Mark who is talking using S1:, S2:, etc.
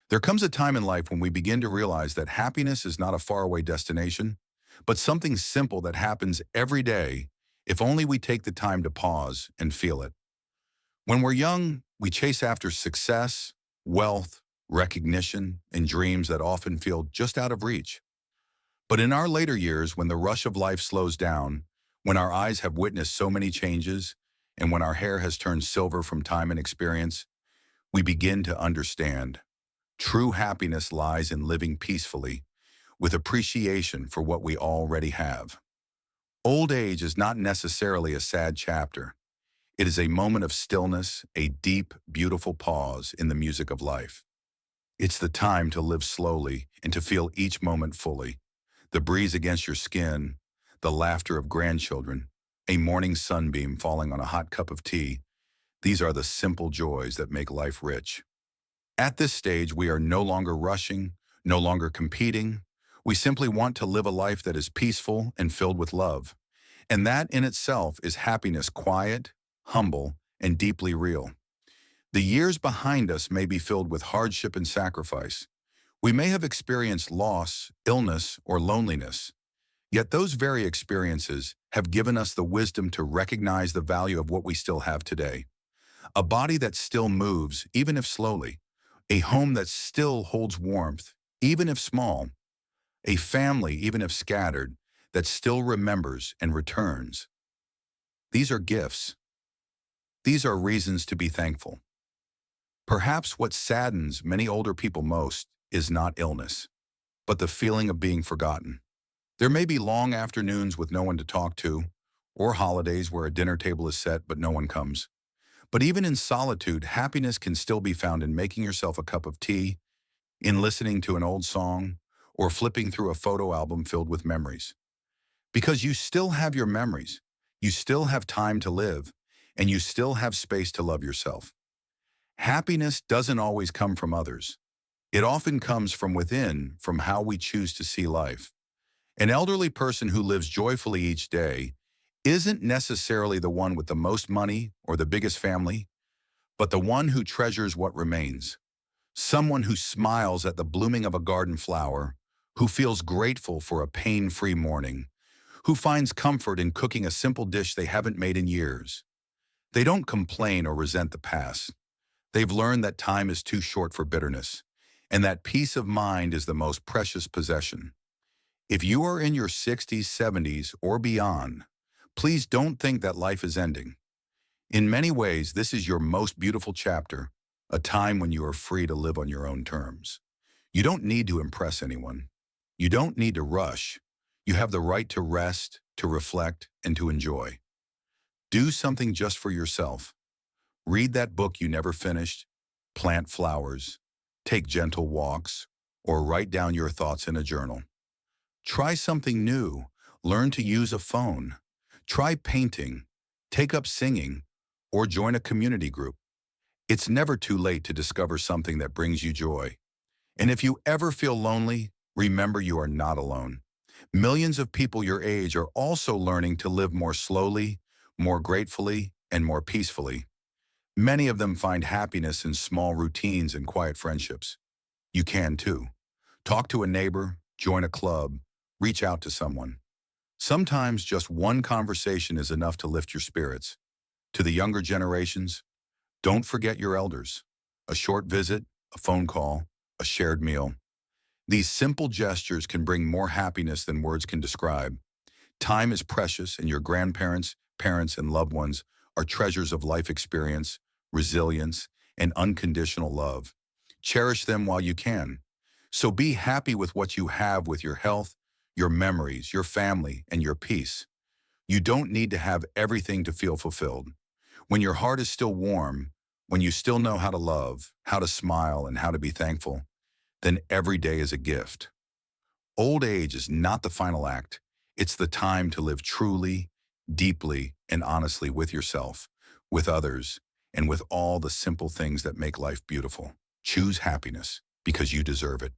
S1: There comes a time in life when we begin to realize that happiness is not a faraway destination, but something simple that happens every day if only we take the time to pause and feel it. When we're young, we chase after success, wealth, recognition, and dreams that often feel just out of reach. But in our later years, when the rush of life slows down, when our eyes have witnessed so many changes, and when our hair has turned silver from time and experience, we begin to understand. True happiness lies in living peacefully, with appreciation for what we already have. Old age is not necessarily a sad chapter. It is a moment of stillness, a deep, beautiful pause in the music of life. It's the time to live slowly and to feel each moment fully. The breeze against your skin, the laughter of grandchildren, a morning sunbeam falling on a hot cup of tea. These are the simple joys that make life rich. At this stage, we are no longer rushing, no longer competing. We simply want to live a life that is peaceful and filled with love. And that in itself is happiness, quiet, humble, and deeply real. The years behind us may be filled with hardship and sacrifice. We may have experienced loss, illness, or loneliness. Yet those very experiences have given us the wisdom to recognize the value of what we still have today. A body that still moves, even if slowly. A home that still holds warmth, even if small. A family, even if scattered, that still remembers and returns. These are gifts. These are reasons to be thankful. Perhaps what saddens many older people most is not illness, but the feeling of being forgotten. There may be long afternoons with no one to talk to, or holidays where a dinner table is set but no one comes. But even in solitude, happiness can still be found in making yourself a cup of tea, in listening to an old song, or flipping through a photo album filled with memories. Because you still have your memories, you still have time to live, and you still have space to love yourself. Happiness doesn't always come from others. It often comes from within, from how we choose to see life. An elderly person who lives joyfully each day isn't necessarily the one with the most money or the biggest family, but the one who treasures what remains. Someone who smiles at the blooming of a garden flower, who feels grateful for a pain-free morning, who finds comfort in cooking a simple dish they haven't made in years. They don't complain or resent the past. They've learned that time is too short for bitterness, and that peace of mind is the most precious possession. If you are in your 60s, 70s, or beyond, please don't think that life is ending. In many ways, this is your most beautiful chapter, a time when you are free to live on your own terms. You don't need to impress anyone. You don't need to rush. You have the right to rest, to reflect, and to enjoy. Do something just for yourself. Read that book you never finished, plant flowers, take gentle walks, or write down your thoughts in a journal. Try something new. Learn to use a phone. Try painting, take up singing, or join a community group. It's never too late to discover something that brings you joy. And if you ever feel lonely, remember you are not alone. Millions of people your age are also learning to live more slowly, more gratefully, and more peacefully. Many of them find happiness in small routines and quiet friendships. You can too. Talk to a neighbor, join a club, reach out to someone. Sometimes just one conversation is enough to lift your spirits. To the younger generations, don't forget your elders. A short visit, a phone call, a shared meal. These simple gestures can bring more happiness than words can describe. Time is precious, and your grandparents, parents, and loved ones are treasures of life experience, resilience, and unconditional love. Cherish them while you can. So be happy with what you have, with your health, your memories, your family, and your peace. You don't need to have everything to feel fulfilled. When your heart is still warm, when you still know how to love, how to smile, and how to be thankful, then every day is a gift. Old age is not the final act. It's the time to live truly, deeply, and honestly with yourself, with others, and with all the simple things that make life beautiful. Choose happiness because you deserve it.